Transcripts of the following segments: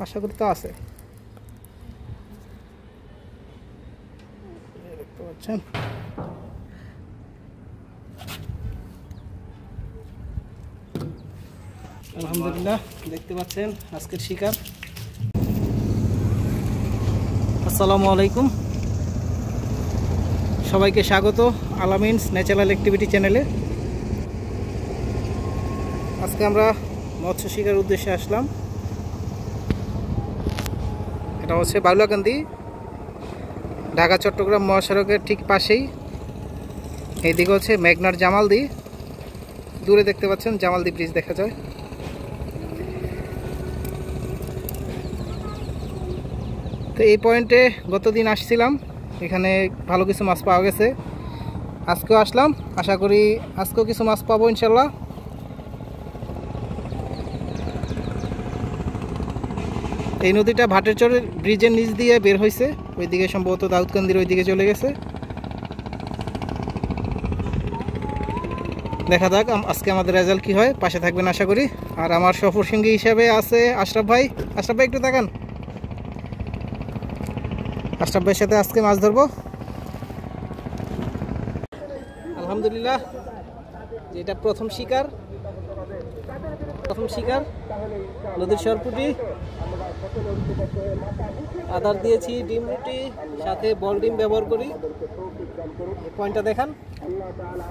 আশা করি তো আছে, দেখতে পাচ্ছেন। আলহামদুলিল্লাহ দেখতে পাচ্ছেন আজকের শিকার। আসসালামু আলাইকুম, সবাইকে স্বাগত আলামিনস ন্যাচারাল অ্যাক্টিভিটি চ্যানেলে। আজকে আমরা মৎস্য শিকার উদ্দেশ্যে আসলাম। এটা হচ্ছে বাউলাকান্দি, ঢাকা চট্টগ্রাম মহাসড়কের ঠিক পাশেই। এইদিকে হচ্ছে মেঘনার জামালদি, দূরে দেখতে পাচ্ছেন জামালদি ব্রিজ দেখা যায়। তো এই পয়েন্টে গতদিন আসছিলাম, এখানে ভালো কিছু মাছ পাওয়া গেছে। আজকেও আসলাম, আশা করি আজকেও কিছু মাছ পাবো ইনশাল্লাহ। এই নদীটা ভাটেরচরের ব্রিজের নিচ দিয়ে বের হয়েছে, ওইদিকে সম্ভবত দাউদকান্দির ওইদিকে চলে গেছে। দেখা যাক আজকে আমাদের রেজাল্ট কি হয়, পাশে থাকবেন আশা করি। আর আমার সফর সঙ্গী হিসাবে আছে আশরাফ ভাই। আশরাফ ভাই একটু তাকান, আশরাফ ভাইয়ের সাথে আজকে মাছ ধরবো। আলহামদুলিল্লাহ, যেটা প্রথম শিকার নদীর সরপুটি। আদার দিয়েছি, ডিম রুটি, সাথে বল ডিম ব্যবহার করি। এই পয়েন্টটা দেখান,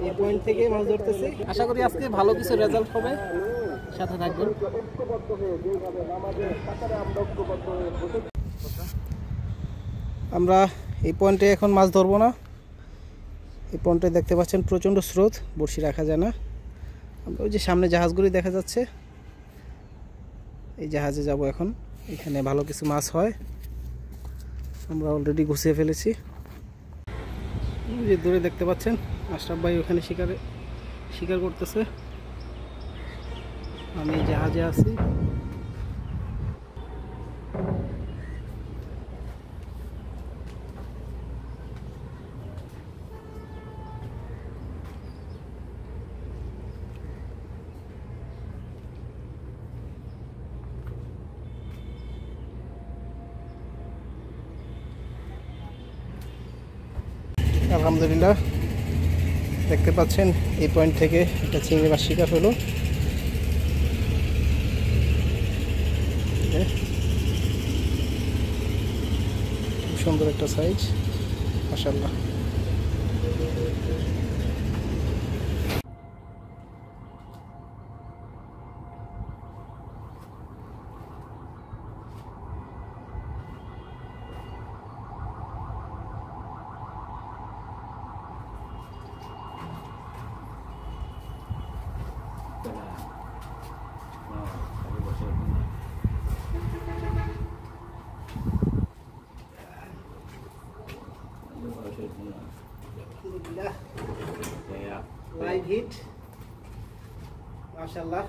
এই পয়েন্ট থেকে মাছ ধরতেছি। আশা করি আজকে ভালো কিছু রেজাল্ট হবে, সাথে থাকবেন। আমরা এই পয়েন্টে এখন মাছ ধরবো না। এই পয়েন্টে দেখতে পাচ্ছেন প্রচণ্ড স্রোত, বড়শি রাখা যায় না। আমরা ওই যে সামনে জাহাজগুলি দেখা যাচ্ছে, এই জাহাজে যাব এখন। এখানে ভালো কিছু মাছ হয়, আমরা অলরেডি গুছিয়ে ফেলেছি। যে দূরে দেখতে পাচ্ছেন আশরাফ ভাই ওখানে শিকার করতেছে, আমি জাহাজে আছি। আলহামদুলিল্লাহ দেখতে পাচ্ছেন এই পয়েন্ট থেকে একটা চিংড়ি মাছ শিকার হলো। খুব সুন্দর একটা সাইজ, মাশাআল্লাহ। লাইভ হিট, মাশাআল্লাহ।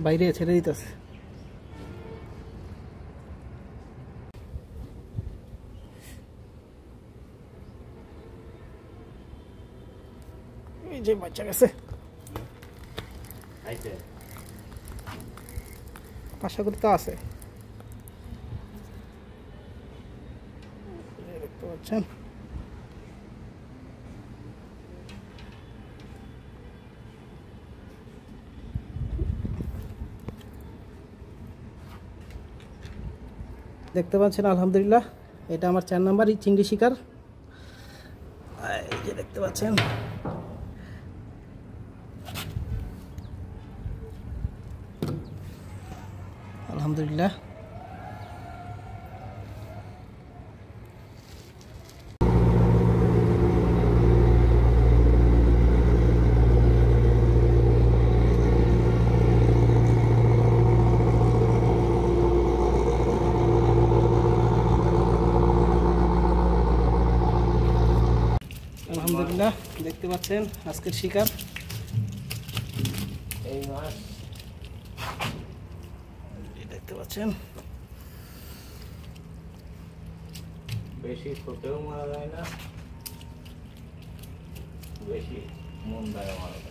বাইরে ছেড়ে দিতেছে। এই যে বাচ্চা গেছে, আশা করি তো আছে। দেখতে পাচ্ছেন। দেখতে পাচ্ছেন আলহামদুলিল্লাহ, এটা আমার 4 নাম্বার চিংড়ি শিকার। এই যে দেখতে পাচ্ছেন, আলহামদুলিল্লাহ। আলহামদুলিল্লাহ দেখতে পাচ্ছেন আজকের শিকার এই মাছ, দেখতে পাচ্ছেন। বেশি ছোটেও মারা যায় না, বেশি মন দেয় মারা যায়।